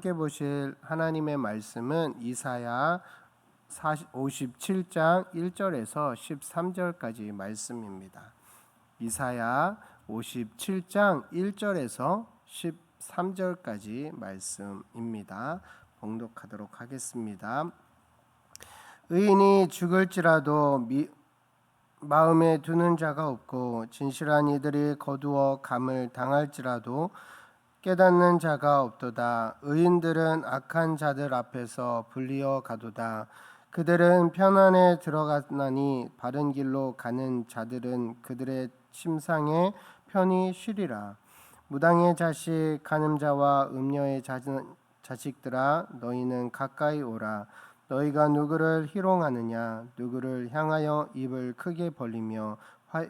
함께 보실 하나님의 말씀은 이사야 57장 1절에서 13절까지 말씀입니다. 이사야 57장 1절에서 13절까지 말씀입니다. 봉독하도록 하겠습니다. 의인이 죽을지라도 마음에 두는 자가 없고 진실한 이들이 거두어 감을 당할지라도 깨닫는 자가 없도다. 의인들은 악한 자들 앞에서 불리어 가도다. 그들은 편안에 들어갔나니 바른 길로 가는 자들은 그들의 침상에 편히 쉬리라. 무당의 자식 간음자와 음녀의 자식들아 너희는 가까이 오라. 너희가 누구를 희롱하느냐? 누구를 향하여 입을 크게 벌리며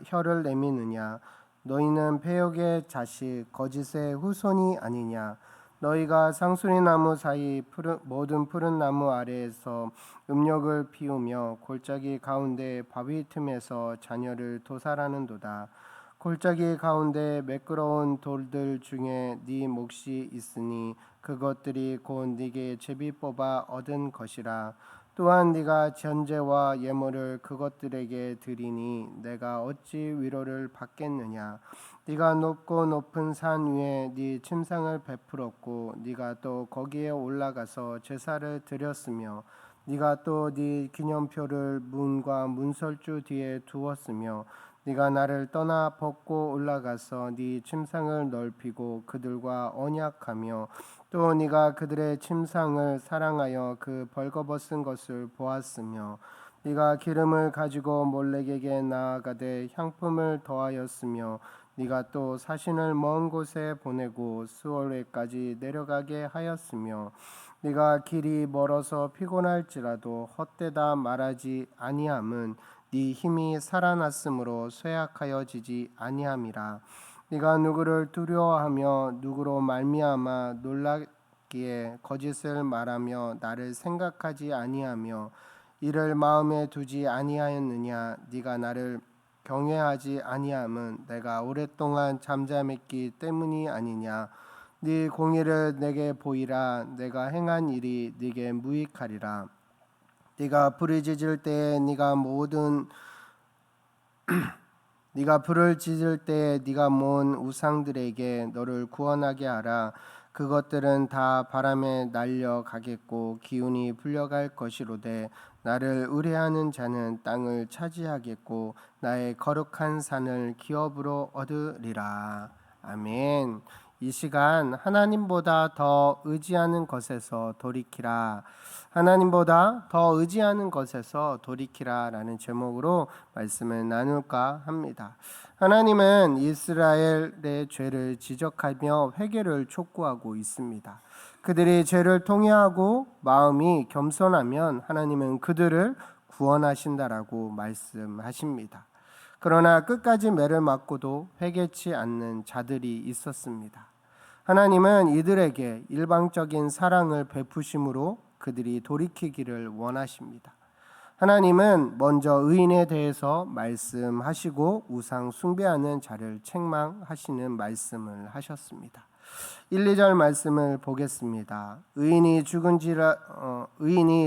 혀를 내미느냐? 너희는 패역의 자식 거짓의 후손이 아니냐? 너희가 상수리 나무 사이 모든 푸른 나무 아래에서 음욕을 피우며 골짜기 가운데 바위 틈에서 자녀를 도살하는도다. 골짜기 가운데 매끄러운 돌들 중에 네 몫이 있으니 그것들이 곧 네게 제비 뽑아 얻은 것이라. 또한 네가 전제와 예물을 그것들에게 드리니 내가 어찌 위로를 받겠느냐? 네가 높고 높은 산 위에 네 침상을 베풀었고 네가 또 거기에 올라가서 제사를 드렸으며 네가 또 네 기념표를 문과 문설주 뒤에 두었으며 네가 나를 떠나 벗고 올라가서 네 침상을 넓히고 그들과 언약하며 또 네가 그들의 침상을 사랑하여 그 벌거벗은 것을 보았으며 네가 기름을 가지고 몰렉에게 나아가되 향품을 더하였으며 네가 또 사신을 먼 곳에 보내고 스월회까지 내려가게 하였으며 네가 길이 멀어서 피곤할지라도 헛되다 말하지 아니함은 네 힘이 살아났으므로 쇠약하여지지 아니함이라. 네가 누구를 두려워하며 누구로 말미암아 놀라기에 거짓을 말하며 나를 생각하지 아니하며 이를 마음에 두지 아니하였느냐? 네가 나를 경외하지 아니함은 내가 오랫동안 잠잠했기 때문이 아니냐? 네 공의를 내게 보이라. 내가 행한 일이 네게 무익하리라. 네가 부르짖을 때에 네가 불을 지질 때에 네가 모은 우상들에게 너를 구원하게 하라. 그것들은 다 바람에 날려가겠고 기운이 불려갈 것이로되 나를 의뢰하는 자는 땅을 차지하겠고 나의 거룩한 산을 기업으로 얻으리라. 아멘. 이 시간 하나님보다 더 의지하는 것에서 돌이키라. 하나님보다 더 의지하는 것에서 돌이키라 라는 제목으로 말씀을 나눌까 합니다. 하나님은 이스라엘의 죄를 지적하며 회개를 촉구하고 있습니다. 그들이 죄를 통회하고 마음이 겸손하면 하나님은 그들을 구원하신다라고 말씀하십니다. 그러나 끝까지 매를 맞고도 회개치 않는 자들이 있었습니다. 하나님은 이들에게 일방적인 사랑을 베푸심으로 그들이 돌이키기를 원하십니다. 하나님은 먼저 의인에 대해서 말씀하시고 우상 숭배하는 자를 책망하시는 말씀을 하셨습니다. 1, 2절 말씀을 보겠습니다. 의인이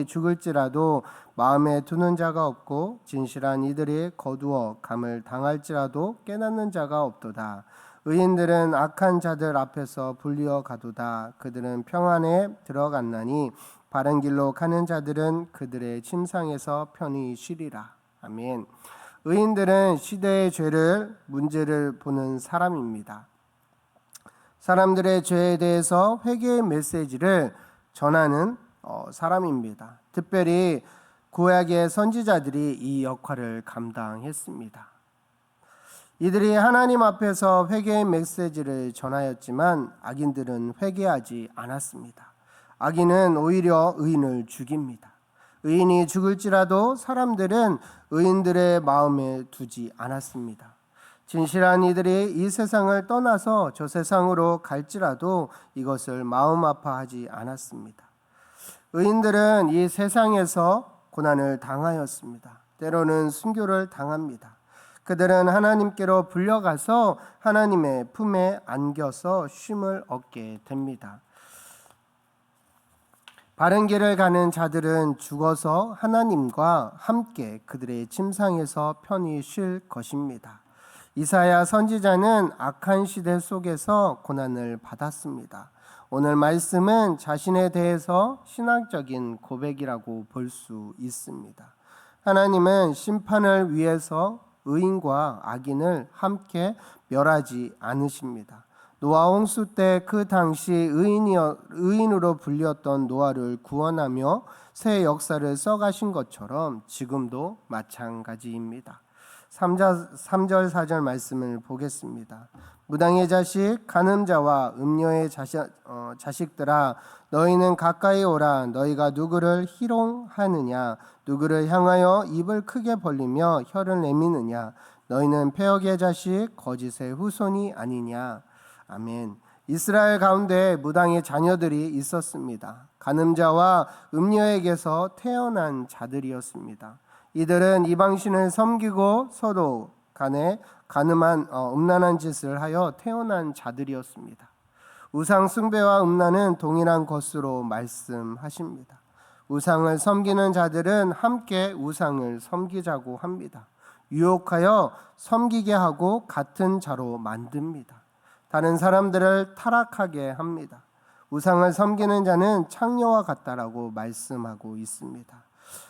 죽을지라도 마음에 두는 자가 없고 진실한 이들이 거두어 감을 당할지라도 깨닫는 자가 없도다. 의인들은 악한 자들 앞에서 불리어 가도다. 그들은 평안에 들어갔나니 바른 길로 가는 자들은 그들의 침상에서 편히 쉬리라. 아멘. 의인들은 시대의 문제를 보는 사람입니다. 사람들의 죄에 대해서 회개의 메시지를 전하는 사람입니다. 특별히 구약의 선지자들이 이 역할을 감당했습니다. 이들이 하나님 앞에서 회개의 메시지를 전하였지만 악인들은 회개하지 않았습니다. 악인은 오히려 의인을 죽입니다. 의인이 죽을지라도 사람들은 의인들의 마음에 두지 않았습니다. 진실한 이들이 이 세상을 떠나서 저 세상으로 갈지라도 이것을 마음 아파하지 않았습니다. 의인들은 이 세상에서 고난을 당하였습니다. 때로는 순교를 당합니다. 그들은 하나님께로 불려가서 하나님의 품에 안겨서 쉼을 얻게 됩니다. 바른 길을 가는 자들은 죽어서 하나님과 함께 그들의 침상에서 편히 쉴 것입니다. 이사야 선지자는 악한 시대 속에서 고난을 받았습니다. 오늘 말씀은 자신에 대해서 신앙적인 고백이라고 볼 수 있습니다. 하나님은 심판을 위해서 의인과 악인을 함께 멸하지 않으십니다. 노아 홍수 때 그 당시 의인으로 불렸던 노아를 구원하며 새 역사를 써가신 것처럼 지금도 마찬가지입니다. 3절 4절 말씀을 보겠습니다. 무당의 자식 간음자와 음녀의 자식들아 너희는 가까이 오라. 너희가 누구를 희롱하느냐 누구를 향하여 입을 크게 벌리며 혀를 내미느냐 너희는 패역의 자식 거짓의 후손이 아니냐. 아멘. 이스라엘 가운데 무당의 자녀들이 있었습니다. 간음자와 음녀에게서 태어난 자들이었습니다. 이들은 이방신을 섬기고 서로 간에 음란한 짓을 하여 태어난 자들이었습니다. 우상 숭배와 음란은 동일한 것으로 말씀하십니다. 우상을 섬기는 자들은 함께 우상을 섬기자고 합니다. 유혹하여 섬기게 하고 같은 자로 만듭니다. 다른 사람들을 타락하게 합니다. 우상을 섬기는 자는 창녀와 같다라고 말씀하고 있습니다.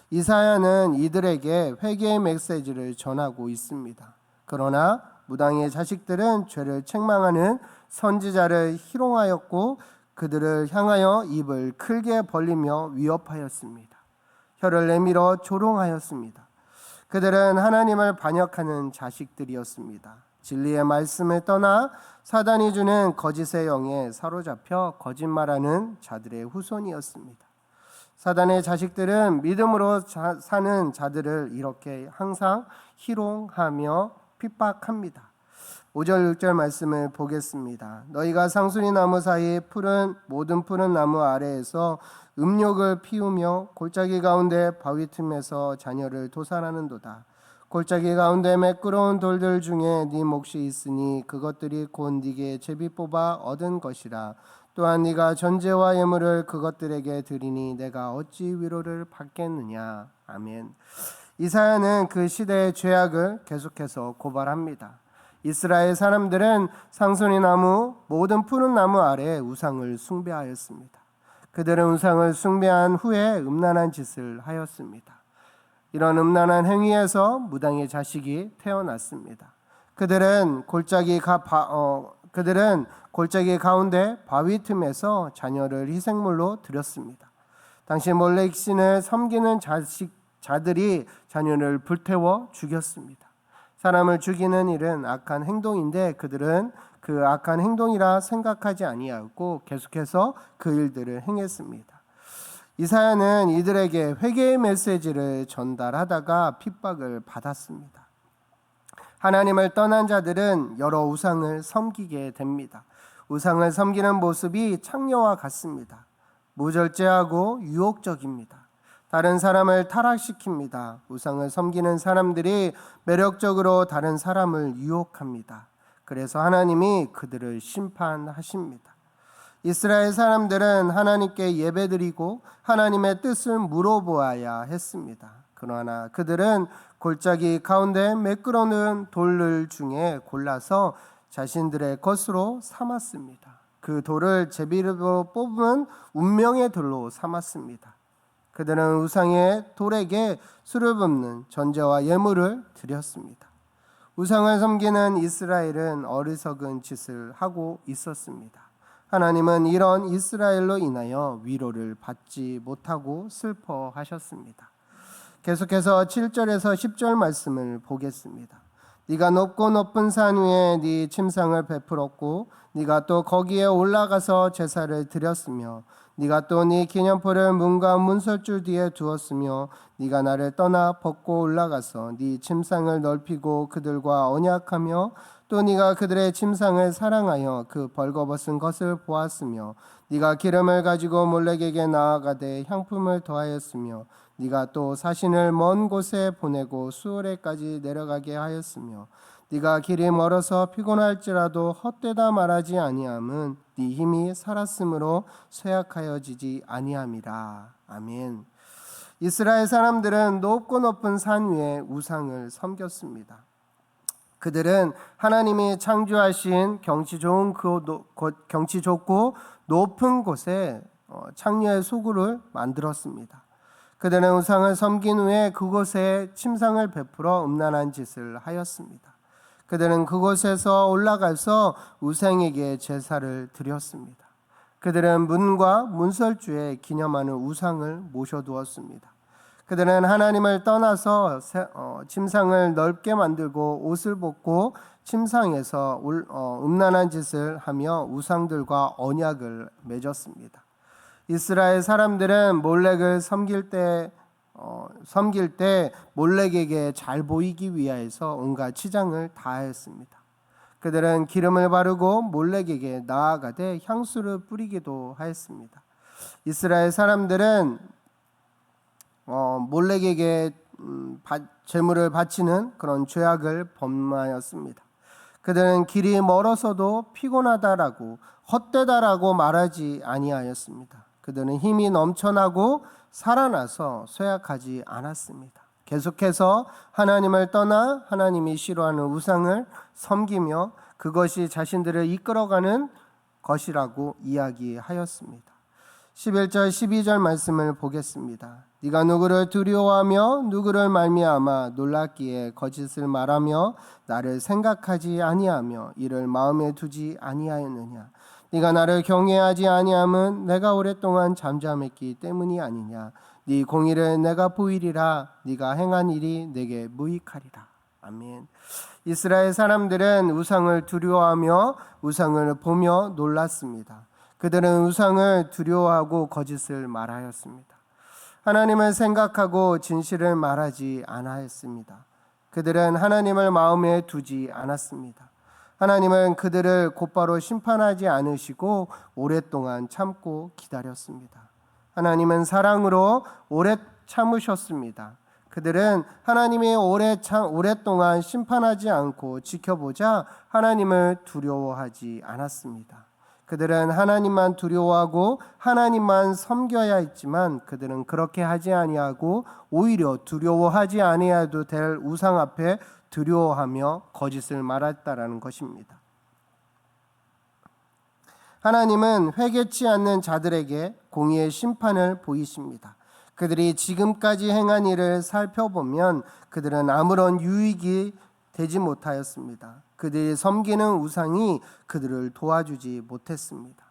이사야는 이들에게 회개의 메시지를 전하고 있습니다. 그러나 무당의 자식들은 죄를 책망하는 선지자를 희롱하였고 그들을 향하여 입을 크게 벌리며 위협하였습니다. 혀를 내밀어 조롱하였습니다. 그들은 하나님을 반역하는 자식들이었습니다. 진리의 말씀을 떠나 사단이 주는 거짓의 영에 사로잡혀 거짓말하는 자들의 후손이었습니다. 사단의 자식들은 믿음으로 사는 자들을 이렇게 항상 희롱하며 핍박합니다. 5절 6절 말씀을 보겠습니다. 너희가 상수리 나무 사이 모든 푸른 나무 아래에서 음욕을 피우며 골짜기 가운데 바위 틈에서 자녀를 도살하는도다. 골짜기 가운데 매끄러운 돌들 중에 네 몫이 있으니 그것들이 곧 네게 제비 뽑아 얻은 것이라. 또한 네가 전제와 예물을 그것들에게 드리니 내가 어찌 위로를 받겠느냐. 아멘. 이사야는 그 시대의 죄악을 계속해서 고발합니다. 이스라엘 사람들은 상수리 나무 모든 푸른 나무 아래 우상을 숭배하였습니다. 그들은 우상을 숭배한 후에 음란한 짓을 하였습니다. 이런 음란한 행위에서 무당의 자식이 태어났습니다. 그들은 골짜기 가운데 바위 틈에서 자녀를 희생물로 드렸습니다. 당시 몰렉 신을 섬기는 자들이 자녀를 불태워 죽였습니다. 사람을 죽이는 일은 악한 행동인데 그들은 그 악한 행동이라 생각하지 아니하고 계속해서 그 일들을 행했습니다. 이사야는 이들에게 회개의 메시지를 전달하다가 핍박을 받았습니다. 하나님을 떠난 자들은 여러 우상을 섬기게 됩니다. 우상을 섬기는 모습이 창녀와 같습니다. 무절제하고 유혹적입니다. 다른 사람을 타락시킵니다. 우상을 섬기는 사람들이 매력적으로 다른 사람을 유혹합니다. 그래서 하나님이 그들을 심판하십니다. 이스라엘 사람들은 하나님께 예배드리고 하나님의 뜻을 물어보아야 했습니다. 그러나 그들은 골짜기 가운데 매끄러운 돌들 중에 골라서 자신들의 것으로 삼았습니다. 그 돌을 제비로 뽑은 운명의 돌로 삼았습니다. 그들은 우상의 돌에게 수를 붓는 전제와 예물을 드렸습니다. 우상을 섬기는 이스라엘은 어리석은 짓을 하고 있었습니다. 하나님은 이런 이스라엘로 인하여 위로를 받지 못하고 슬퍼하셨습니다. 계속해서 7절에서 10절 말씀을 보겠습니다. 네가 높고 높은 산 위에 네 침상을 베풀었고 네가 또 거기에 올라가서 제사를 드렸으며 네가 또 네 기념포를 문과 문설줄 뒤에 두었으며 네가 나를 떠나 벗고 올라가서 네 침상을 넓히고 그들과 언약하며 또 네가 그들의 침상을 사랑하여 그 벌거벗은 것을 보았으며 네가 기름을 가지고 몰렉에게 나아가되 향품을 더하였으며 네가 또 사신을 먼 곳에 보내고 수오레까지 내려가게 하였으며 네가 길이 멀어서 피곤할지라도 헛되다 말하지 아니함은 네 힘이 살았으므로 쇠약하여지지 아니함이라. 아멘. 이스라엘 사람들은 높고 높은 산 위에 우상을 섬겼습니다. 그들은 하나님이 창조하신 경치 좋고 높은 곳에 창녀의 소굴을 만들었습니다. 그들은 우상을 섬긴 후에 그곳에 침상을 베풀어 음란한 짓을 하였습니다. 그들은 그곳에서 올라가서 우상에게 제사를 드렸습니다. 그들은 문과 문설주에 기념하는 우상을 모셔두었습니다. 그들은 하나님을 떠나서 침상을 넓게 만들고 옷을 벗고 침상에서 음란한 짓을 하며 우상들과 언약을 맺었습니다. 이스라엘 사람들은 몰렉을 섬길 때 몰렉에게 잘 보이기 위하여서 온갖 치장을 다하였습니다. 그들은 기름을 바르고 몰렉에게 나아가되 향수를 뿌리기도 하였습니다. 이스라엘 사람들은 몰렉에게 제물을 바치는 그런 죄악을 범하였습니다. 그들은 길이 멀어서도 피곤하다라고 헛되다라고 말하지 아니하였습니다. 그들은 힘이 넘쳐나고 살아나서 쇠약하지 않았습니다. 계속해서 하나님을 떠나 하나님이 싫어하는 우상을 섬기며 그것이 자신들을 이끌어가는 것이라고 이야기하였습니다. 11절 12절 말씀을 보겠습니다. 네가 누구를 두려워하며 누구를 말미암아 놀랐기에 거짓을 말하며 나를 생각하지 아니하며 이를 마음에 두지 아니하였느냐. 네가 나를 경외하지 아니함은 내가 오랫동안 잠잠했기 때문이 아니냐. 네 공의를 내가 보이리라. 네가 행한 일이 내게 무익하리라. 아멘. 이스라엘 사람들은 우상을 두려워하며 우상을 보며 놀랐습니다. 그들은 우상을 두려워하고 거짓을 말하였습니다. 하나님을 생각하고 진실을 말하지 않았습니다. 그들은 하나님을 마음에 두지 않았습니다. 하나님은 그들을 곧바로 심판하지 않으시고 오랫동안 참고 기다렸습니다. 하나님은 사랑으로 오래 참으셨습니다. 그들은 하나님이 오랫동안 심판하지 않고 지켜보자 하나님을 두려워하지 않았습니다. 그들은 하나님만 두려워하고 하나님만 섬겨야 했지만 그들은 그렇게 하지 아니하고 오히려 두려워하지 아니해도 될 우상 앞에 두려워하며 거짓을 말했다라는 것입니다. 하나님은 회개치 않는 자들에게 공의의 심판을 보이십니다. 그들이 지금까지 행한 일을 살펴보면 그들은 아무런 유익이 되지 못하였습니다. 그들이 섬기는 우상이 그들을 도와주지 못했습니다.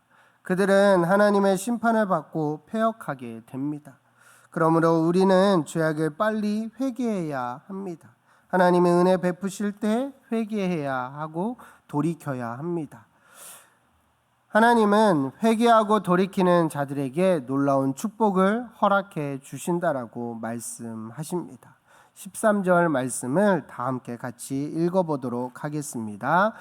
그들은 하나님의 심판을 받고 패역하게 됩니다. 그러므로 우리는 죄악을 빨리 회개해야 합니다. 하나님의 은혜 베푸실 때 회개해야 하고 돌이켜야 합니다. 하나님은 회개하고 돌이키는 자들에게 놀라운 축복을 허락해 주신다라고 말씀하십니다. 13절 말씀을 다 함께 같이 읽어보도록 하겠습니다.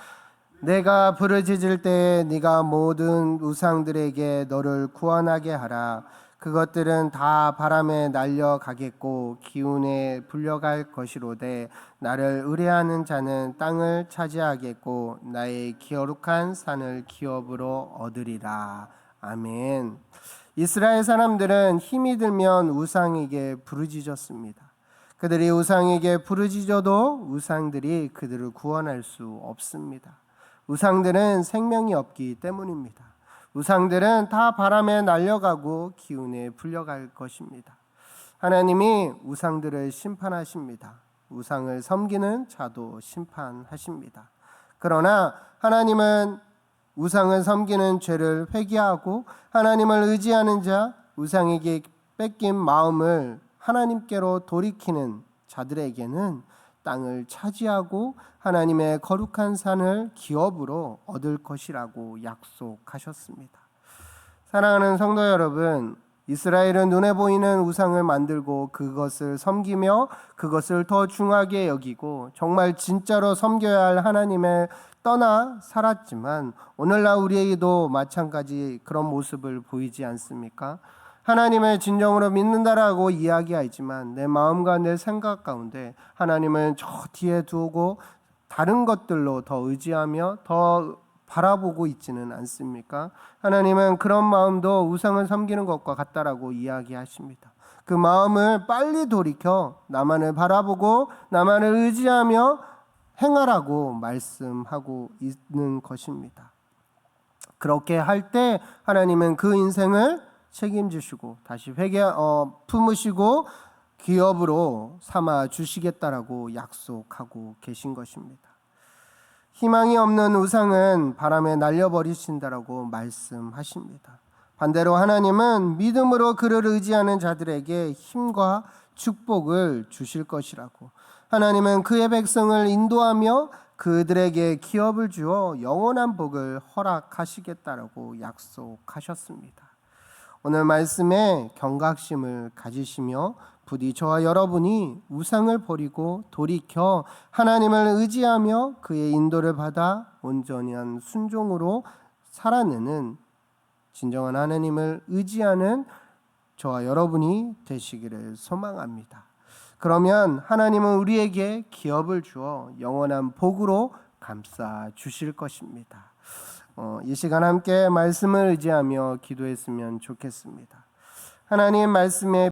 내가 부르짖을 때에 네가 모든 우상들에게 너를 구원하게 하라. 그것들은 다 바람에 날려가겠고 기운에 불려갈 것이로되 나를 의뢰하는 자는 땅을 차지하겠고 나의 거룩한 산을 기업으로 얻으리라. 아멘. 이스라엘 사람들은 힘이 들면 우상에게 부르짖었습니다. 그들이 우상에게 부르짖어도 우상들이 그들을 구원할 수 없습니다. 우상들은 생명이 없기 때문입니다. 우상들은 다 바람에 날려가고 기운에 불려갈 것입니다. 하나님이 우상들을 심판하십니다. 우상을 섬기는 자도 심판하십니다. 그러나 하나님은 우상을 섬기는 죄를 회개하고 하나님을 의지하는 자, 우상에게 뺏긴 마음을 하나님께로 돌이키는 자들에게는 땅을 차지하고 하나님의 거룩한 산을 기업으로 얻을 것이라고 약속하셨습니다. 사랑하는 성도 여러분, 이스라엘은 눈에 보이는 우상을 만들고 그것을 섬기며 그것을 더 중하게 여기고 정말 진짜로 섬겨야 할 하나님을 떠나 살았지만 오늘날 우리에게도 마찬가지 그런 모습을 보이지 않습니까? 하나님을 진정으로 믿는다라고 이야기하지만 내 마음과 내 생각 가운데 하나님을 저 뒤에 두고 다른 것들로 더 의지하며 더 바라보고 있지는 않습니까? 하나님은 그런 마음도 우상을 섬기는 것과 같다라고 이야기하십니다. 그 마음을 빨리 돌이켜 나만을 바라보고 나만을 의지하며 행하라고 말씀하고 있는 것입니다. 그렇게 할 때 하나님은 그 인생을 책임지시고 다시 품으시고 기업으로 삼아 주시겠다라고 약속하고 계신 것입니다. 희망이 없는 우상은 바람에 날려버리신다라고 말씀하십니다. 반대로 하나님은 믿음으로 그를 의지하는 자들에게 힘과 축복을 주실 것이라고, 하나님은 그의 백성을 인도하며 그들에게 기업을 주어 영원한 복을 허락하시겠다라고 약속하셨습니다. 오늘 말씀에 경각심을 가지시며 부디 저와 여러분이 우상을 버리고 돌이켜 하나님을 의지하며 그의 인도를 받아 온전한 순종으로 살아내는 진정한 하나님을 의지하는 저와 여러분이 되시기를 소망합니다. 그러면 하나님은 우리에게 기업을 주어 영원한 복으로 감싸 주실 것입니다. 이 시간 함께 말씀을 의지하며 기도했으면 좋겠습니다. 하나님 말씀에